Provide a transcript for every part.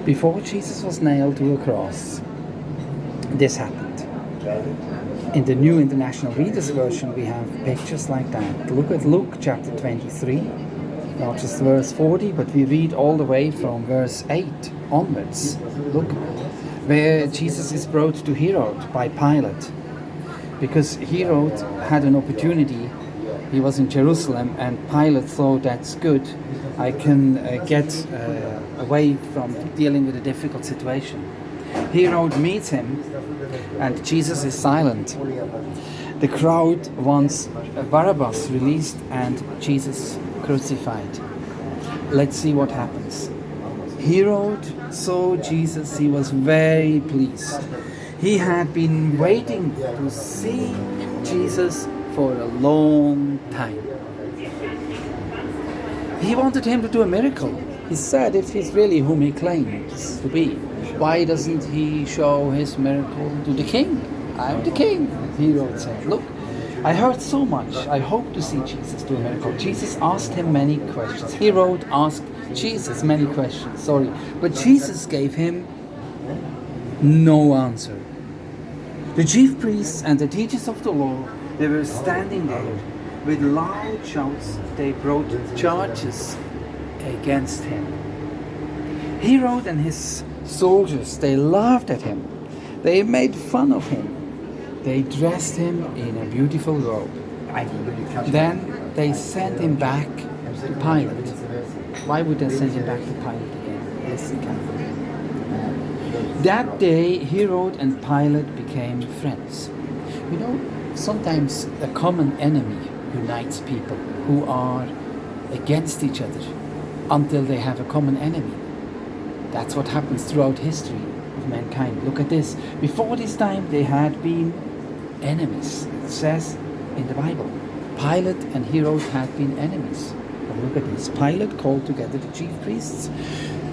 Before Jesus was nailed to a cross, this happened. In the New International Reader's Version, we have pictures like that. Look at Luke chapter 23, not just verse 40, but we read all the way from verse 8 onwards. Look, where Jesus is brought to Herod by Pilate, because Herod had an opportunity. He was in Jerusalem, and Pilate thought, that's good, I can get away from dealing with a difficult situation. Herod meets him, and Jesus is silent. The crowd wants Barabbas released and Jesus crucified. Let's see what happens. Herod saw Jesus, he was very pleased. He had been waiting to see Jesus for a long time. He wanted him to do a miracle. He said, if he's really whom he claims to be, why doesn't he show his miracle to the king? I'm the king. Herod said, look, I heard so much. I hope to see Jesus do a miracle. Jesus asked him many questions. Herod asked Jesus many questions, but Jesus gave him no answer. The chief priests and the teachers of the law, they were standing there with loud shouts. They brought charges against him. Herod and his soldiers, they laughed at him. They made fun of him. They dressed him in a beautiful robe. Then they sent him back to Pilate. Why would they send him back to Pilate again? Listen carefully. That day, Herod and Pilate became friends. You know, sometimes a common enemy unites people who are against each other until they have a common enemy. That's what happens throughout history of mankind. Look at this. Before this time, they had been enemies. It says in the Bible, Pilate and Herod had been enemies. But look at this. Pilate called together the chief priests.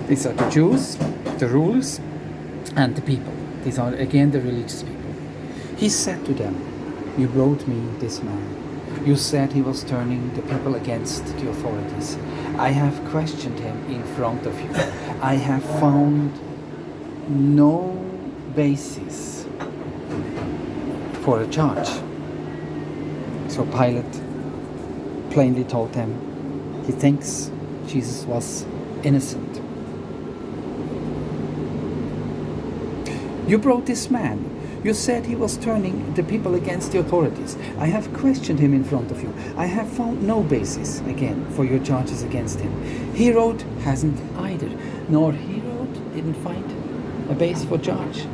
These are the Jews, the rulers, and the people. These are again the religious people. He said to them, you brought me this man. You said he was turning the people against the authorities. I have questioned him in front of you. I have found no basis for a charge. So Pilate plainly told them he thinks Jesus was innocent. You brought this man. You said he was turning the people against the authorities. I have questioned him in front of you. I have found no basis, again, for your charges against him. Herod hasn't either. Nor Herod didn't find a base for charge.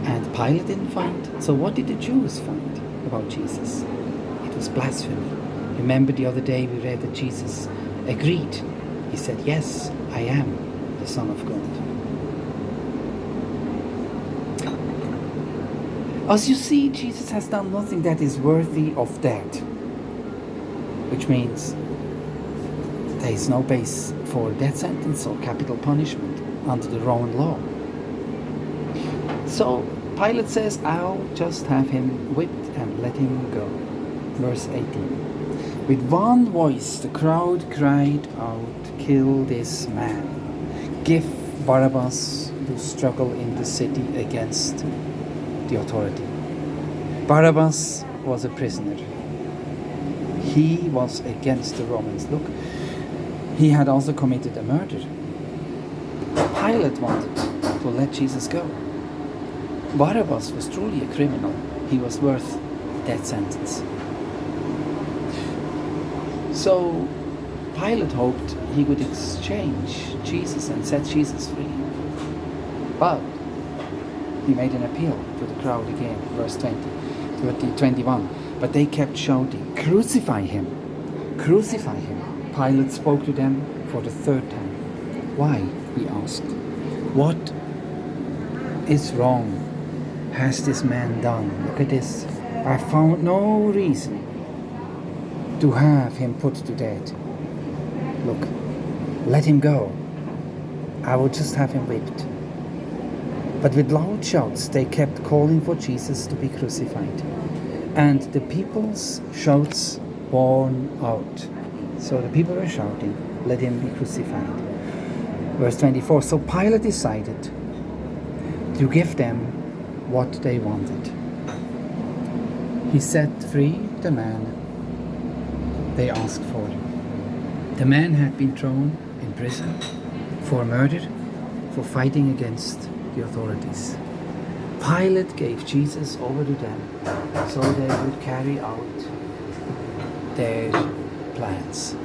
And Pilate didn't find. So what did the Jews find about Jesus? It was blasphemy. Remember the other day we read that Jesus agreed. He said, yes, I am the Son of God. As you see, Jesus has done nothing that is worthy of death, which means there is no base for death sentence or capital punishment under the Roman law. So Pilate says, I'll just have him whipped and let him go. Verse 18. With one voice the crowd cried out, kill this man. Give Barabbas to struggle in the city against the authority. Barabbas was a prisoner. He was against the Romans. Look, he had also committed a murder. Pilate wanted to let Jesus go. Barabbas was truly a criminal. He was worth a death sentence. So Pilate hoped he would exchange Jesus and set Jesus free. But he made an appeal to the crowd again, verse 21. But they kept shouting, crucify him, crucify him. Pilate spoke to them for the third time. Why? He asked. What is wrong has this man done? Look at this. I found no reason to have him put to death. Look, let him go. I will just have him whipped. But with loud shouts, they kept calling for Jesus to be crucified. And the people's shouts worn out. So the people were shouting, let him be crucified. Verse 24, so Pilate decided to give them what they wanted. He set free the man they asked for. The man had been thrown in prison for murder, for fighting against the authorities. Pilate gave Jesus over to them so they would carry out their plans.